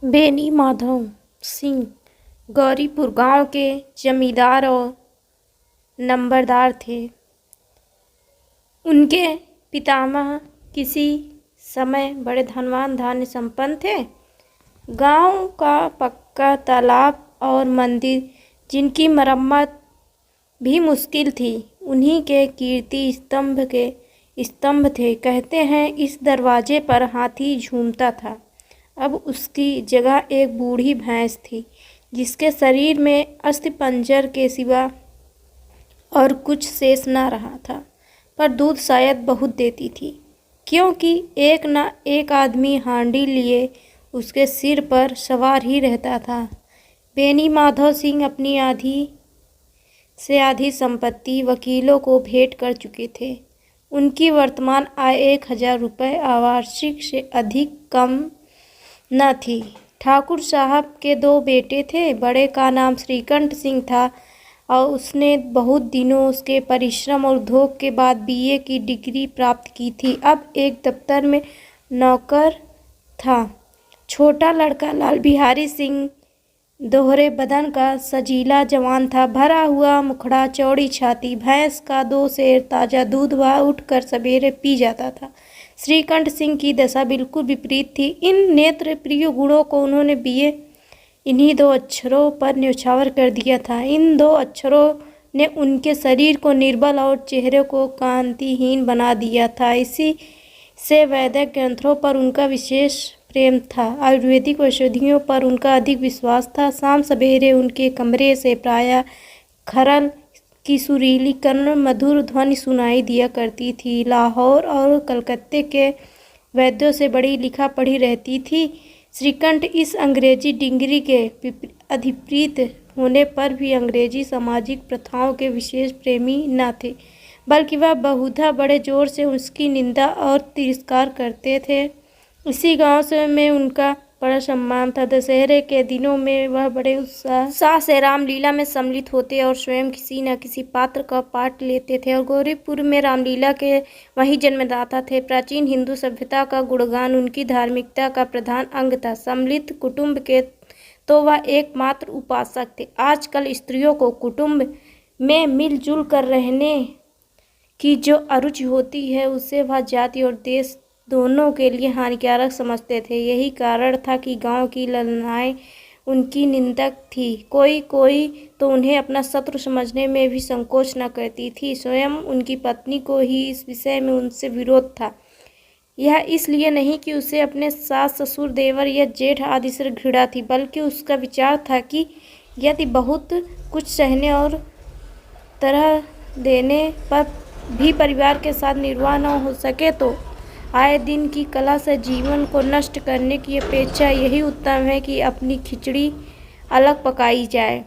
बेनी माधव सिंह गौरीपुर गांव के जमींदार और नंबरदार थे। उनके पितामह किसी समय बड़े धनवान धान्य संपन्न थे। गांव का पक्का तालाब और मंदिर, जिनकी मरम्मत भी मुश्किल थी, उन्हीं के कीर्ति स्तंभ थे। कहते हैं इस दरवाजे पर हाथी झूमता था। अब उसकी जगह एक बूढ़ी भैंस थी, जिसके शरीर में अस्थिपंजर के सिवा और कुछ शेष न रहा था, पर दूध शायद बहुत देती थी, क्योंकि एक न एक आदमी हांडी लिए उसके सिर पर सवार ही रहता था। बेनी माधव सिंह अपनी आधी से आधी संपत्ति वकीलों को भेंट कर चुके थे। उनकी वर्तमान आय 1000 रुपये आवार्षिक से अधिक कम न थी। ठाकुर साहब के 2 बेटे थे। बड़े का नाम श्रीकंठ सिंह था और उसने बहुत दिनों उसके परिश्रम और धोख के बाद बीए की डिग्री प्राप्त की थी। अब एक दफ्तर में नौकर था। छोटा लड़का लाल बिहारी सिंह दोहरे बदन का सजीला जवान था, भरा हुआ मुखड़ा, चौड़ी छाती। भैंस का 2 सेर ताज़ा दूध वह उठकर सवेरे पी जाता था। श्रीकंठ सिंह की दशा बिल्कुल विपरीत थी। इन नेत्र प्रिय गुणों को उन्होंने बीए इन्हीं 2 अक्षरों पर न्यौछावर कर दिया था। इन 2 अक्षरों ने उनके शरीर को निर्बल और चेहरे को कांतिहीन बना दिया था। इसी से वैदिक ग्रंथों पर उनका विशेष प्रेम था। आयुर्वेदिक औषधियों पर उनका अधिक विश्वास था। शाम सवेरे उनके कमरे से प्रायः खरल की सुरीली कर्ण मधुर ध्वनि सुनाई दिया करती थी। लाहौर और कलकत्ते के वैद्यों से बड़ी लिखा पढ़ी रहती थी। श्रीकंठ इस अंग्रेजी डिग्री के अधिप्रीत होने पर भी अंग्रेजी सामाजिक प्रथाओं के विशेष प्रेमी न थे, बल्कि वह बहुधा बड़े जोर से उसकी निंदा और तिरस्कार करते थे। इसी गांव में उनका बड़ा सम्मान था। दशहरे के दिनों में वह बड़े उत्साह से रामलीला में सम्मिलित होते और स्वयं किसी न किसी पात्र का पाठ लेते थे। और गौरीपुर में रामलीला के वही जन्मदाता थे। प्राचीन हिंदू सभ्यता का गुणगान उनकी धार्मिकता का प्रधान अंग था। सम्मिलित कुटुंब के तो वह एकमात्र उपासक थे। आजकल स्त्रियों को कुटुंब में मिलजुल कर रहने की जो अरुचि होती है, उसे वह जाति और देश दोनों के लिए हानिकारक समझते थे। यही कारण था कि गांव की ललनाएं उनकी निंदक थी। कोई तो उन्हें अपना शत्रु समझने में भी संकोच न करती थी। स्वयं उनकी पत्नी को ही इस विषय में उनसे विरोध था। यह इसलिए नहीं कि उसे अपने सास ससुर देवर या जेठ आदि से घृणा थी, बल्कि उसका विचार था कि यदि बहुत कुछ सहने और तरह देने पर भी परिवार के साथ निर्वाह न हो सके तो आए दिन की कला से जीवन को नष्ट करने की अपेक्षा यही उत्तम है कि अपनी खिचड़ी अलग पकाई जाए।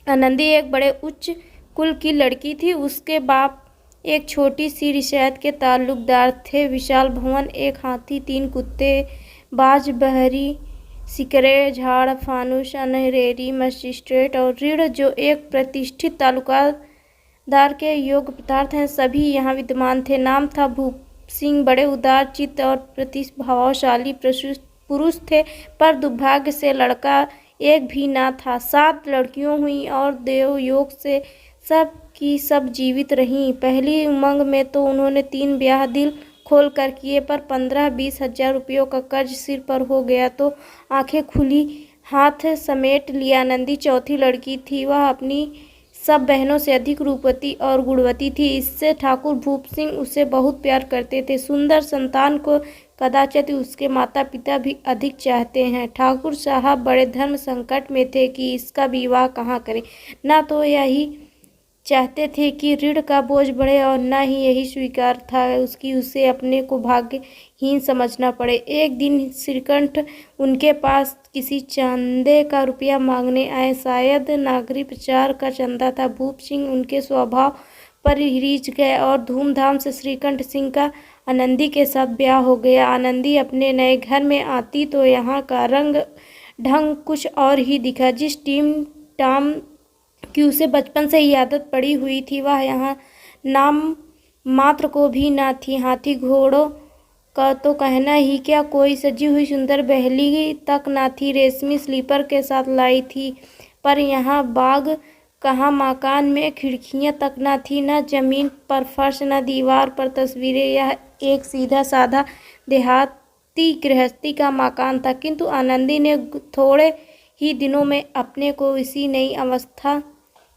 आनंदी एक बड़े उच्च कुल की लड़की थी। उसके बाप एक छोटी सी रियासत के ताल्लुकदार थे। विशाल भवन, एक हाथी, 3 कुत्ते, बाज, बहरी, सिकरे, झाड़, फानूस, अनहरेरी, मजिस्ट्रेट और ऋण, जो एक प्रतिष्ठित तालुकादार के योग्य पदार्थ हैं, सभी यहाँ विद्यमान थे। नाम था भूप सिंह। बड़े उदार चित्त और प्रतिभाशाली पुरुष थे, पर दुर्भाग्य से लड़का एक भी न था। 7 लड़कियों हुई और देव योग से सब की सब जीवित रहीं। पहली उमंग में तो उन्होंने 3 ब्याह दिल खोल कर किए, पर 15-20 हजार रुपयों का कर्ज सिर पर हो गया तो आंखें खुली, हाथ समेट लिया। आनंदी चौथी लड़की थी। वह अपनी सब बहनों से अधिक रूपवती और गुणवती थी। इससे ठाकुर भूप सिंह उसे बहुत प्यार करते थे। सुंदर संतान को कदाचित उसके माता पिता भी अधिक चाहते हैं। ठाकुर साहब बड़े धर्म संकट में थे कि इसका विवाह कहाँ करें। न तो यही चाहते थे कि ऋण का बोझ बढ़े और न ही यही स्वीकार था उसकी उसे अपने को भाग्यहीन समझना पड़े। एक दिन श्रीकंठ उनके पास किसी चंदे का रुपया मांगने आए। शायद नागरिक प्रचार का चंदा था। भूप सिंह उनके स्वभाव पर रिझ गए और धूमधाम से श्रीकंठ सिंह का आनंदी के साथ ब्याह हो गया। आनंदी अपने नए घर में आती तो यहाँ का रंग ढंग कुछ और ही दिखा। जिस टीम टाम कि उसे बचपन से ही आदत पड़ी हुई थी, वह यहाँ नाम मात्र को भी न थी। हाथी घोड़ों का तो कहना ही क्या, कोई सजी हुई सुंदर बहेली तक न थी। रेशमी स्लीपर के साथ लाई थी, पर यहाँ बाग कहाँ, मकान में खिड़कियाँ तक न थी, न जमीन पर फर्श, न दीवार पर तस्वीरें। यह एक सीधा साधा देहाती गृहस्थी का मकान था, किंतु आनंदी ने थोड़े ही दिनों में अपने को इसी नई अवस्था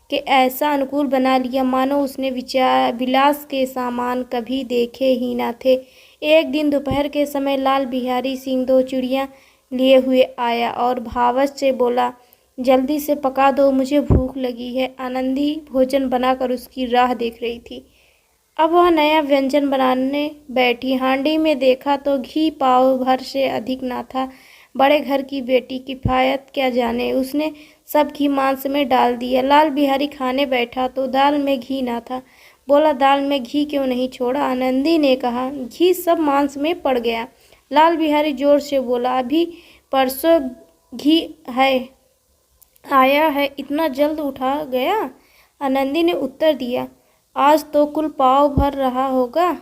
के ऐसा अनुकूल बना लिया मानो उसने विलास के सामान कभी देखे ही न थे। एक दिन दोपहर के समय लाल बिहारी सिंह 2 चिड़ियाँ लिए हुए आया और भावच से बोला, जल्दी से पका दो, मुझे भूख लगी है। आनंदी भोजन बनाकर उसकी राह देख रही थी। अब वह नया व्यंजन बनाने बैठी। हांडी में देखा तो घी पाव भर से अधिक ना था। बड़े घर की बेटी किफायत क्या जाने, उसने सब घी मांस में डाल दिया। लाल बिहारी खाने बैठा तो दाल में घी ना था। बोला, दाल में घी क्यों नहीं छोड़ा? आनंदी ने कहा, घी सब मांस में पड़ गया। लाल बिहारी जोर से बोला, अभी परसों घी आया है, इतना जल्द उठा गया? आनंदी ने उत्तर दिया, आज तो कुल पाव भर रहा होगा,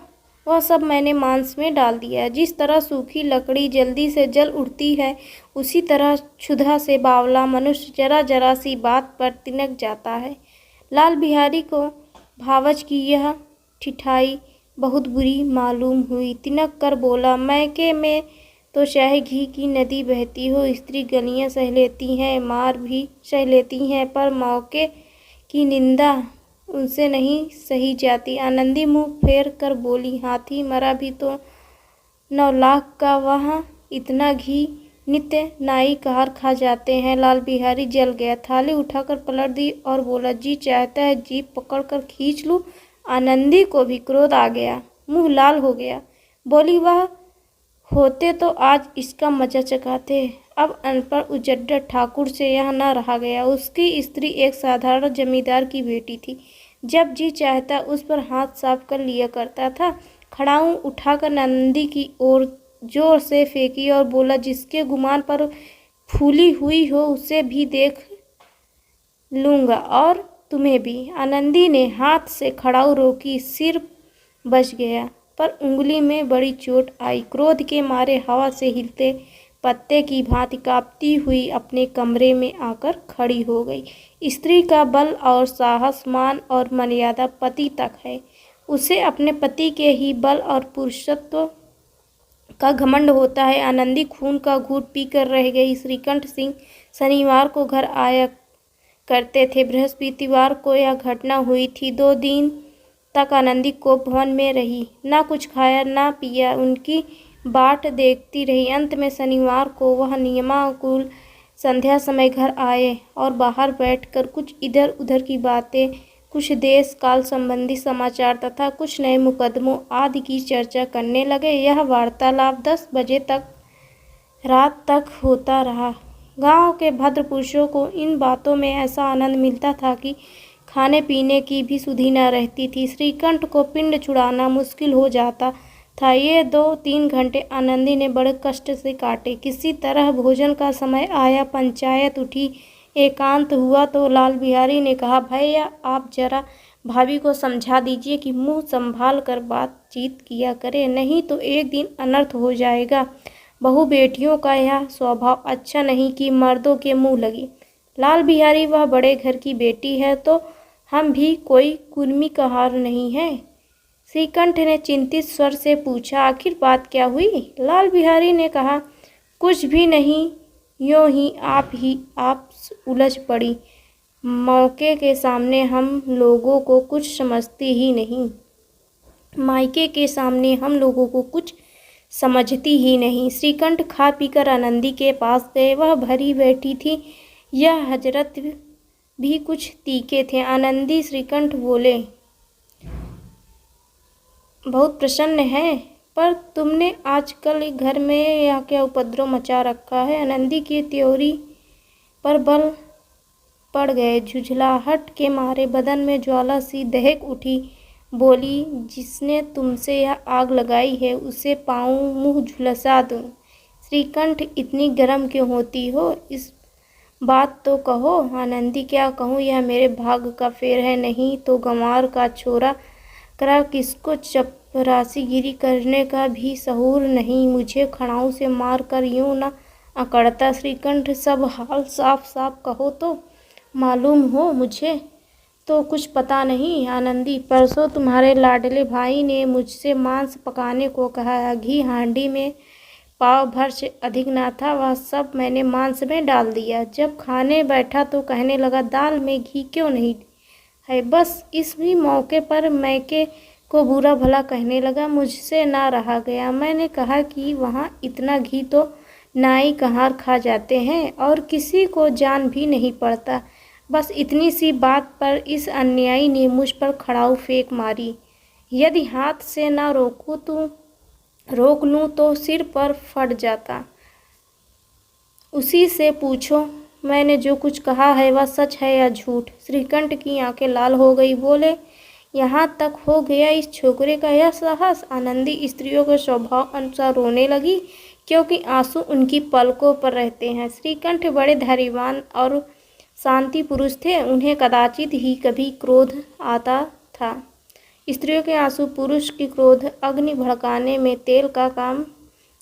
वह सब मैंने मांस में डाल दिया। जिस तरह सूखी लकड़ी जल्दी से जल उठती है, उसी तरह क्षुधा से बावला मनुष्य जरा जरा सी बात पर तिनक जाता है। लाल बिहारी को भावच की यह ठिठाई बहुत बुरी मालूम हुई। तिनक कर बोला, मैके में तो चाहे घी की नदी बहती हो, स्त्री गलियां सह लेती हैं, मार भी सह लेती हैं, पर मौके की निंदा उनसे नहीं सही जाती। आनंदी मुंह फेर कर बोली, हाथी मरा भी तो 9 लाख का, वहाँ इतना घी नित्य नाई कहार खा जाते हैं। लाल बिहारी जल गया, थाली उठाकर पलट दी और बोला, जी चाहता है जीभ पकड़कर खींच लूं। आनंदी को भी क्रोध आ गया, मुंह लाल हो गया। बोली, वह होते तो आज इसका मजा चखाते। अब अनपढ़ उजड्डा ठाकुर से यह न रहा गया। उसकी स्त्री एक साधारण जमींदार की बेटी थी। जब जी चाहता उस पर हाथ साफ कर लिया करता था। खड़ाऊं उठाकर आनंदी की ओर जोर से फेंकी और बोला, जिसके गुमान पर फूली हुई हो उसे भी देख लूँगा और तुम्हें भी। आनंदी ने हाथ से खड़ाऊ रोकी, सिर बच गया, पर उंगली में बड़ी चोट आई। क्रोध के मारे हवा से हिलते पत्ते की भांति कांपती हुई अपने कमरे में आकर खड़ी हो गई। स्त्री का बल और साहस, मान और मर्यादा पति तक है। उसे अपने पति के ही बल और पुरुषत्व का घमंड होता है। आनंदी खून का घूंट पीकर रह गई। श्रीकंठ सिंह शनिवार को घर आया करते थे। बृहस्पतिवार को यह घटना हुई थी। 2 दिन तक आनंदी को भवन में रही, ना कुछ खाया ना पिया, उनकी बाट देखती रही। अंत में शनिवार को वह नियमानुकूल संध्या समय घर आए और बाहर बैठकर कुछ इधर उधर की बातें, कुछ देश काल संबंधी समाचार तथा कुछ नए मुकदमों आदि की चर्चा करने लगे। यह वार्तालाप 10 बजे तक रात तक होता रहा। गांव के भद्र पुरुषों को इन बातों में ऐसा आनंद मिलता था कि खाने पीने की भी सुधि न रहती थी। श्रीकंठ को पिंड छुड़ाना मुश्किल हो जाता था। ये 2-3 घंटे आनंदी ने बड़े कष्ट से काटे। किसी तरह भोजन का समय आया, पंचायत उठी, एकांत हुआ तो लाल बिहारी ने कहा, भैया आप जरा भाभी को समझा दीजिए कि मुंह संभाल कर बातचीत किया करे, नहीं तो एक दिन अनर्थ हो जाएगा। बहू बेटियों का यह स्वभाव अच्छा नहीं कि मर्दों के मुंह लगी। लाल बिहारी, वह बड़े घर की बेटी है तो हम भी कोई कुर्मी कहार नहीं है? श्रीकंठ ने चिंतित स्वर से पूछा, आखिर बात क्या हुई? लाल बिहारी ने कहा, कुछ भी नहीं, यूँ ही आप उलझ पड़ी। मौके के सामने हम लोगों को कुछ समझती ही नहीं, मायके के सामने हम लोगों को कुछ समझती ही नहीं। श्रीकंठ खा पीकर आनंदी के पास गए। वह भरी बैठी थी। यह हजरत भी कुछ तीखे थे। आनंदी, श्रीकंठ बोले, बहुत प्रसन्न है, पर तुमने आजकल घर में यह क्या उपद्रव मचा रखा है? आनंदी की त्योरी पर बल पड़ गए। झुंझलाहट के मारे बदन में ज्वाला सी दहक उठी। बोली, जिसने तुमसे यह आग लगाई है उसे पाऊँ मुँह झुलसा दूँ? श्रीकंठ, इतनी गर्म क्यों होती हो? इस बात तो कहो। आनंदी, क्या कहूँ, यह मेरे भाग्य का फेर है, नहीं तो गंवार का छोरा करा किसको राशिगिरी करने का भी सहूर नहीं। मुझे खड़ाऊ से मार कर यूं न अकड़ता श्रीकंठ। सब हाल साफ साफ कहो तो मालूम हो, मुझे तो कुछ पता नहीं। आनंदी, परसों तुम्हारे लाडले भाई ने मुझसे मांस पकाने को कहा। घी हांडी में पाव भर से अधिक ना था, वह सब मैंने मांस में डाल दिया। जब खाने बैठा तो कहने लगा, दाल में घी क्यों नहीं है। बस इसी मौके पर मैके को बुरा भला कहने लगा। मुझसे ना रहा गया। मैंने कहा कि वहाँ इतना घी तो नाई कहार खा जाते हैं और किसी को जान भी नहीं पड़ता। बस इतनी सी बात पर इस अन्यायी ने मुझ पर खड़ाऊ फेंक मारी। यदि हाथ से ना रोक लूँ तो सिर पर फट जाता। उसी से पूछो मैंने जो कुछ कहा है वह सच है या झूठ। श्रीकंठ की आंखें लाल हो गई। बोले, यहाँ तक हो गया इस छोकरे का यह साहस। आनंदी स्त्रियों के स्वभाव अनुसार रोने लगी, क्योंकि आंसू उनकी पलकों पर रहते हैं। श्रीकंठ बड़े धैर्यवान और शांति पुरुष थे। उन्हें कदाचित ही कभी क्रोध आता था। स्त्रियों के आंसू पुरुष की क्रोध अग्नि भड़काने में तेल का काम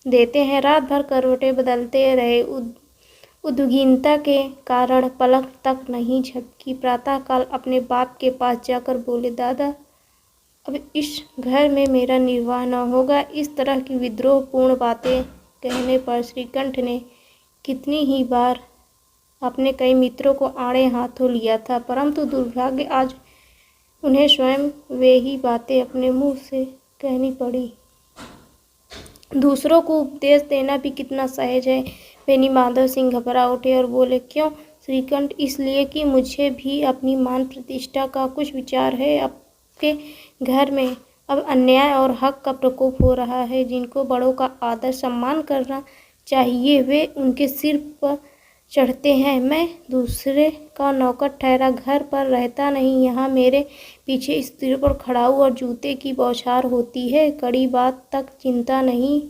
देते हैं। रात भर करवटें बदलते रहे। उद्विग्नता के कारण पलक तक नहीं झपकी। प्रातःकाल अपने बाप के पास जाकर बोले, दादा, अब इस घर में मेरा निर्वाह न होगा। इस तरह की विद्रोहपूर्ण बातें कहने पर श्रीकंठ ने कितनी ही बार अपने कई मित्रों को आड़े हाथों लिया था, परंतु दुर्भाग्य आज उन्हें स्वयं वे ही बातें अपने मुंह से कहनी पड़ी। दूसरों को उपदेश देना भी कितना सहज है। बेनी माधव सिंह घबरा उठे और बोले, क्यों श्रीकंठ? इसलिए कि मुझे भी अपनी मान प्रतिष्ठा का कुछ विचार है। आपके घर में अब अन्याय और हक का प्रकोप हो रहा है। जिनको बड़ों का आदर सम्मान करना चाहिए वे उनके सिर पर चढ़ते हैं। मैं दूसरे का नौकर ठहरा घर पर रहता नहीं। यहाँ मेरे पीछे स्त्रियों पर खड़ाऊ और जूते की बौछार होती है। कड़ी बात तक चिंता नहीं,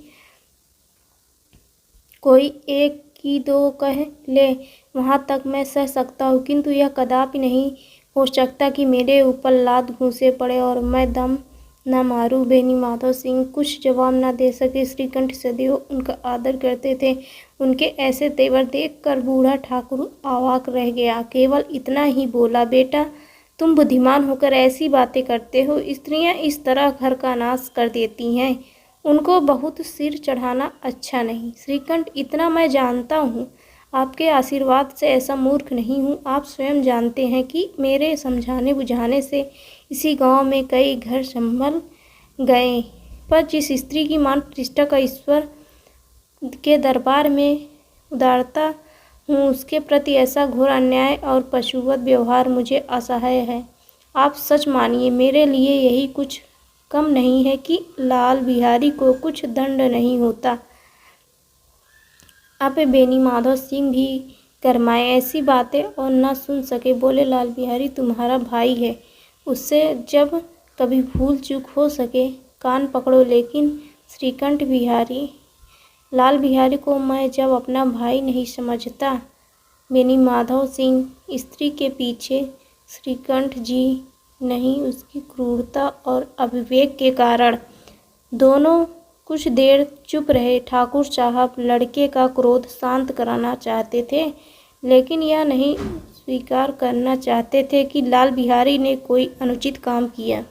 कोई एक की दो कह ले वहाँ तक मैं सह सकता हूँ, किंतु यह कदापि नहीं हो सकता कि मेरे ऊपर लात घूंसे पड़े और मैं दम न मारूं। बेनी माधव सिंह कुछ जवाब न दे सके। श्रीकंठ सदैव उनका आदर करते थे। उनके ऐसे तेवर देखकर बूढ़ा ठाकुर अवाक रह गया। केवल इतना ही बोला, बेटा, तुम बुद्धिमान होकर ऐसी बातें करते हो। स्त्रियां इस तरह घर का नाश कर देती हैं। उनको बहुत सिर चढ़ाना अच्छा नहीं। श्रीकंठ, इतना मैं जानता हूँ। आपके आशीर्वाद से ऐसा मूर्ख नहीं हूँ। आप स्वयं जानते हैं कि मेरे समझाने बुझाने से इसी गांव में कई घर संभल गए, पर जिस स्त्री की मान प्रतिष्ठा का ईश्वर के दरबार में उदारता हूँ, उसके प्रति ऐसा घोर अन्याय और पशुवत व्यवहार मुझे असह्य है। आप सच मानिए, मेरे लिए यही कुछ कम नहीं है कि लाल बिहारी को कुछ दंड नहीं होता। आप बेनी माधव सिंह भी गरमाए। ऐसी बातें और न सुन सके। बोले, लाल बिहारी तुम्हारा भाई है, उससे जब कभी भूल चूक हो सके कान पकड़ो। लेकिन श्रीकंठ बिहारी, लाल बिहारी को मैं जब अपना भाई नहीं समझता। बेनी माधव सिंह स्त्री के पीछे श्रीकंठ जी नहीं, उसकी क्रूरता और अविवेक के कारण। दोनों कुछ देर चुप रहे। ठाकुर साहब लड़के का क्रोध शांत कराना चाहते थे, लेकिन यह नहीं स्वीकार करना चाहते थे कि लाल बिहारी ने कोई अनुचित काम किया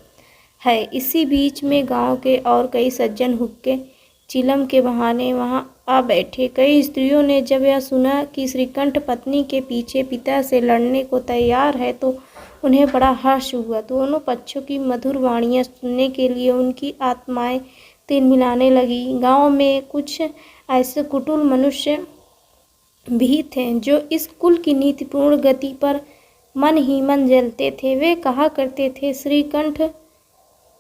है। इसी बीच में गांव के और कई सज्जन हुक्के चिलम के बहाने वहां आ बैठे। कई स्त्रियों ने जब यह सुना कि श्रीकंठ पत्नी के पीछे पिता से लड़ने को तैयार है तो उन्हें बड़ा हर्ष हुआ। दोनों पक्षों की मधुर वाणियाँ सुनने के लिए उनकी आत्माएं तिल मिलाने लगी। गांव में कुछ ऐसे कुटिल मनुष्य भी थे जो इस कुल की नीतिपूर्ण गति पर मन ही मन जलते थे। वे कहा करते थे, श्रीकंठ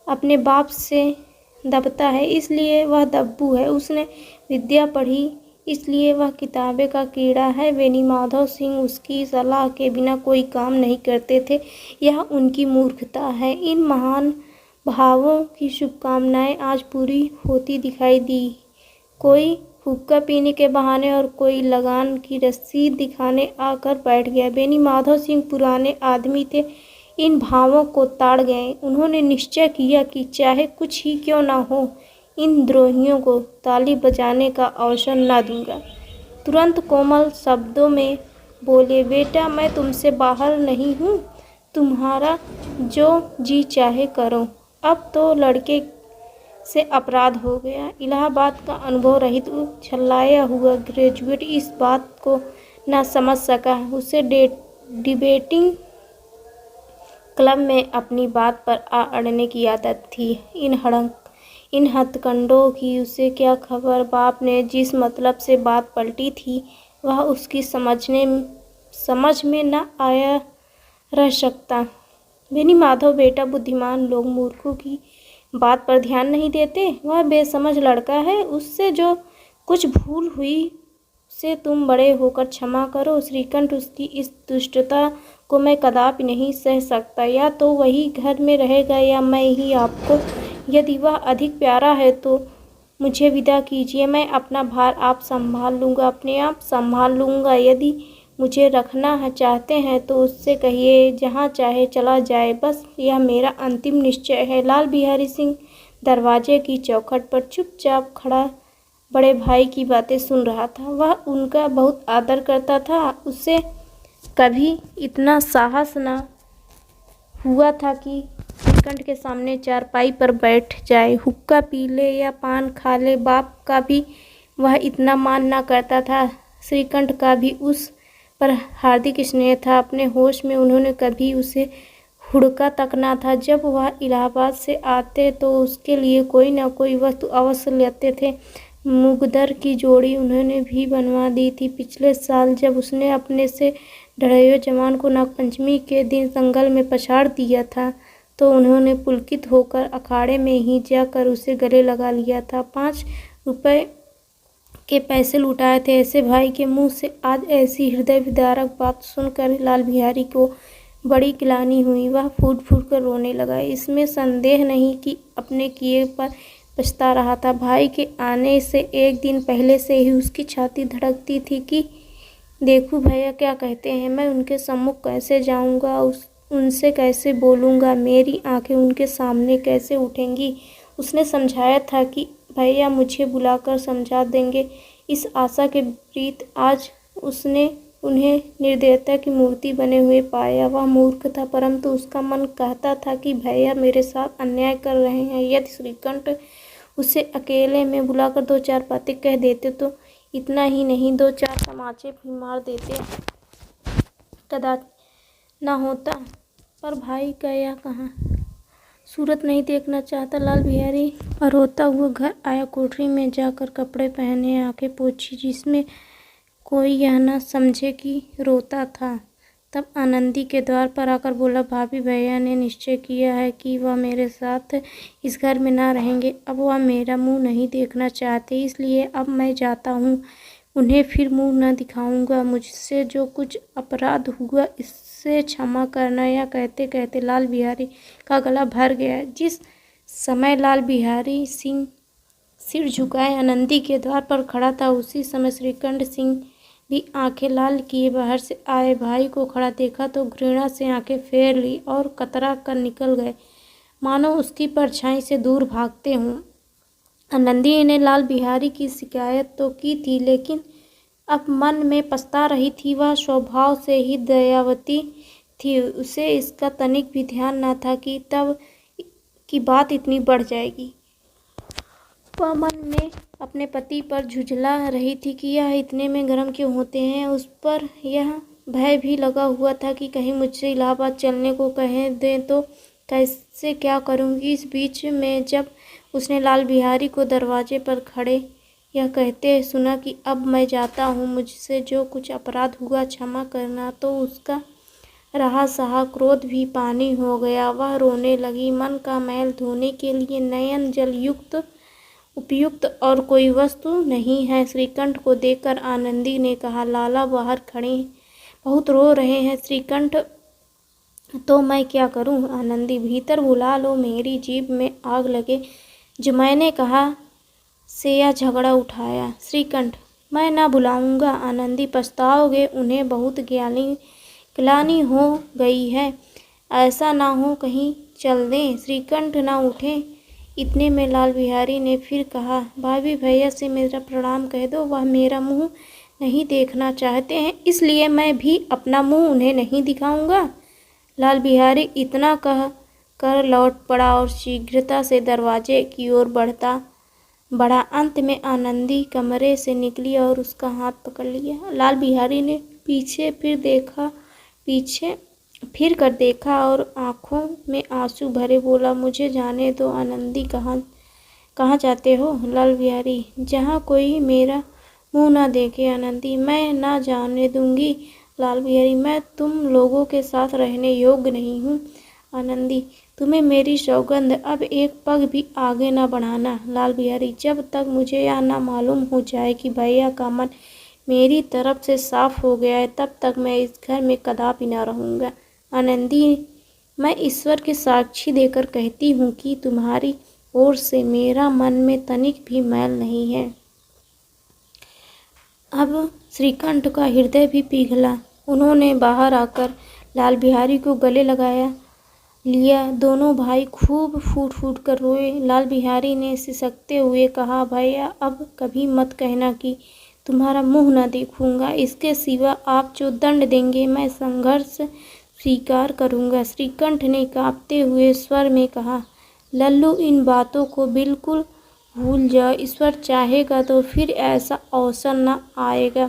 अपने बाप से दबता है इसलिए वह दब्बू है, उसने विद्या पढ़ी इसलिए वह किताबें का कीड़ा है। बेनी माधव सिंह उसकी सलाह के बिना कोई काम नहीं करते थे। यह उनकी मूर्खता है। इन महान भावों की शुभकामनाएं आज पूरी होती दिखाई दी। कोई हुक्का पीने के बहाने और कोई लगान की रसीद दिखाने आकर बैठ गया। बेनी माधव सिंह पुराने आदमी थे। इन भावों को ताड़ गए। उन्होंने निश्चय किया कि चाहे कुछ ही क्यों न हो, इन द्रोहियों को ताली बजाने का अवसर न दूंगा। तुरंत कोमल शब्दों में बोले, बेटा मैं तुमसे बाहर नहीं हूँ, तुम्हारा जो जी चाहे करो। अब तो लड़के से अपराध हो गया। इलाहाबाद का अनुभव रहित छल्लाया हुआ ग्रेजुएट इस बात को न समझ सका। उसे डिबेटिंग क्लब में अपनी बात पर आ अड़ने की आदत थी। इन हथकंडों की उसे क्या खबर। बाप ने जिस मतलब से बात पलटी थी वह उसकी समझ में न आया रह सकता। बेनी माधव, बेटा बुद्धिमान लोग मूर्खों की बात पर ध्यान नहीं देते। वह बेसमझ लड़का है, उससे जो कुछ भूल हुई उसे तुम बड़े होकर क्षमा करो। श्रीकंठ, उसकी इस दुष्टता को मैं कदापि नहीं सह सकता। या तो वही घर में रहेगा या मैं ही आपको। यदि वह अधिक प्यारा है तो मुझे विदा कीजिए। मैं अपना भार आप संभाल लूँगा, अपने आप संभाल लूँगा। यदि मुझे रखना चाहते हैं तो उससे कहिए जहाँ चाहे चला जाए। बस यह मेरा अंतिम निश्चय है। लाल बिहारी सिंह दरवाजे की चौखट पर चुपचाप खड़ा बड़े भाई की बातें सुन रहा था। वह उनका बहुत आदर करता था। उसे कभी इतना साहस न हुआ था कि श्रीकंठ के सामने चारपाई पर बैठ जाए, हुक्का पी ले या पान खा ले। बाप का भी वह इतना मान न करता था। श्रीकंठ का भी उस पर हार्दिक स्नेह था। अपने होश में उन्होंने कभी उसे हुड़का तक न था। जब वह इलाहाबाद से आते तो उसके लिए कोई न कोई वस्तु अवश्य लेते थे। मुगदर की जोड़ी उन्होंने भी बनवा दी थी। पिछले साल जब उसने अपने से ढड़ैया जवान को नागपंचमी के दिन जंगल में पछाड़ दिया था तो उन्होंने पुलकित होकर अखाड़े में ही जाकर उसे गले लगा लिया था। 5 रुपए के पैसे लुटाए थे। ऐसे भाई के मुंह से आज ऐसी हृदय विदारक बात सुनकर लाल बिहारी को बड़ी ग्लानि हुई। वह फूट फूट कर रोने लगा। इसमें संदेह नहीं कि अपने किए पर पछता रहा था। भाई के आने से एक दिन पहले से ही उसकी छाती धड़कती थी कि देखूं भैया क्या कहते हैं, मैं उनके सम्मुख कैसे जाऊंगा, उनसे कैसे बोलूंगा, मेरी आंखें उनके सामने कैसे उठेंगी। उसने समझाया था कि भैया मुझे बुलाकर समझा देंगे। इस आशा के विपरीत आज उसने उन्हें निर्दयता की मूर्ति बने हुए पाया। वह मूर्ख था, परंतु उसका मन कहता था कि भैया मेरे साथ अन्याय कर रहे हैं। यदि श्रीकंठ उसे अकेले में बुलाकर 2-4 बातें कह देते तो इतना ही नहीं 2-4 तमाचे भी मार देते कदाचित न होता। पर भाई गया कहाँ? सूरत नहीं देखना चाहता। लाल बिहारी रोता हुआ घर आया। कोठरी में जाकर कपड़े पहने, आंखें पोंछी जिसमें कोई यह न समझे कि रोता था। तब आनंदी के द्वार पर आकर बोला, भाभी भैया ने निश्चय किया है कि वह मेरे साथ इस घर में ना रहेंगे। अब वह मेरा मुंह नहीं देखना चाहते, इसलिए अब मैं जाता हूँ। उन्हें फिर मुंह न दिखाऊंगा। मुझसे जो कुछ अपराध हुआ इससे क्षमा करना। यह कहते कहते लाल बिहारी का गला भर गया। जिस समय लाल बिहारी सिंह सिर झुकाए आनंदी के द्वार पर खड़ा था, उसी समय श्रीकंठ सिंह भी आंखें लाल किए बाहर से आए। भाई को खड़ा देखा तो घृणा से आंखें फेर ली और कतरा कर निकल गए, मानो उसकी परछाई से दूर भागते हों। आनंदी ने लाल बिहारी की शिकायत तो की थी, लेकिन अब मन में पछता रही थी। वह स्वभाव से ही दयावती थी। उसे इसका तनिक भी ध्यान न था कि तब की बात इतनी बढ़ जाएगी। वह मन में अपने पति पर झुंझला रही थी कि यह इतने में गर्म क्यों होते हैं। उस पर यह भय भी लगा हुआ था कि कहीं मुझसे इलाहाबाद चलने को कह दें तो कैसे क्या करूंगी। इस बीच में जब उसने लाल बिहारी को दरवाजे पर खड़े यह कहते सुना कि अब मैं जाता हूँ, मुझसे जो कुछ अपराध हुआ क्षमा करना, तो उसका रहा सहा क्रोध भी पानी हो गया। वह रोने लगी। मन का मैल धोने के लिए नयन जल युक्त उपयुक्त और कोई वस्तु नहीं है। श्रीकंठ को देखकर आनंदी ने कहा, लाला बाहर खड़े बहुत रो रहे हैं। श्रीकंठ, तो मैं क्या करूं? आनंदी, भीतर बुला लो, मेरी जीभ में आग लगे जो मैंने कहा से यह झगड़ा उठाया। श्रीकंठ, मैं ना बुलाऊंगा। आनंदी, पछताओगे, उन्हें बहुत ग्लानि हो गई है। ऐसा ना हो कहीं चल दें। श्रीकंठ ना उठे। इतने में लाल बिहारी ने फिर कहा, भाभी भैया से मेरा प्रणाम कह दो, वह मेरा मुंह नहीं देखना चाहते हैं, इसलिए मैं भी अपना मुंह उन्हें नहीं दिखाऊंगा। लाल बिहारी इतना कह कर लौट पड़ा और शीघ्रता से दरवाजे की ओर बढ़ा। अंत में आनंदी कमरे से निकली और उसका हाथ पकड़ लिया। लाल बिहारी ने पीछे फिर कर देखा और आंखों में आंसू भरे बोला, मुझे जाने दो आनंदी। कहाँ जाते हो? लाल बिहारी, जहाँ कोई मेरा मुंह ना देखे आनंदी। मैं ना जाने दूंगी लाल बिहारी, मैं तुम लोगों के साथ रहने योग्य नहीं हूँ आनंदी। तुम्हें मेरी सौगंध, अब एक पग भी आगे ना बढ़ाना लाल बिहारी, जब तक मुझे यह ना मालूम हो जाए कि भैया का मन मेरी तरफ से साफ हो गया है, तब तक मैं इस घर में कदापि ना रहूँगा आनंदी। मैं ईश्वर के साक्षी देकर कहती हूँ कि तुम्हारी ओर से मेरा मन में तनिक भी मैल नहीं है। अब श्रीकंठ का हृदय भी पिघला। उन्होंने बाहर आकर लाल बिहारी को गले लगाया लिया। दोनों भाई खूब फूट फूट कर रोए। लाल बिहारी ने सिसकते हुए कहा, भैया अब कभी मत कहना कि तुम्हारा मुंह न देखूंगा। इसके सिवा आप जो दंड देंगे मैं संघर्ष स्वीकार करूंगा। श्रीकंठ ने कांपते हुए स्वर में कहा, लल्लू इन बातों को बिल्कुल भूल जाओ। ईश्वर चाहेगा तो फिर ऐसा अवसर न आएगा।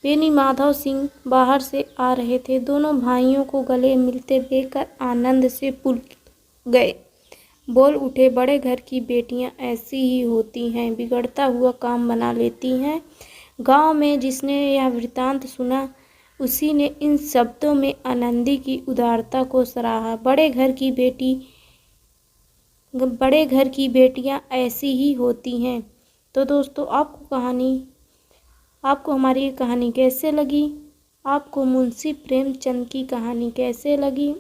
बेनी माधव सिंह बाहर से आ रहे थे। दोनों भाइयों को गले मिलते देखकर आनंद से पुलकित गए। बोल उठे, बड़े घर की बेटियां ऐसी ही होती हैं, बिगड़ता हुआ काम बना लेती हैं। गांव में जिसने यह वृत्तांत सुना उसी ने इन शब्दों में आनंदी की उदारता को सराहा। बड़े घर की बेटियां ऐसी ही होती हैं। तो दोस्तों, आपको हमारी ये कहानी कैसे लगी? आपको मुंशी प्रेमचंद की कहानी कैसे लगी?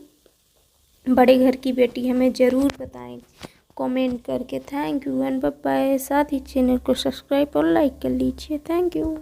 बड़े घर की बेटी हमें ज़रूर बताएं कमेंट करके। Thank you and bye bye. साथ ही चैनल को सब्सक्राइब और लाइक कर लीजिए। Thank you.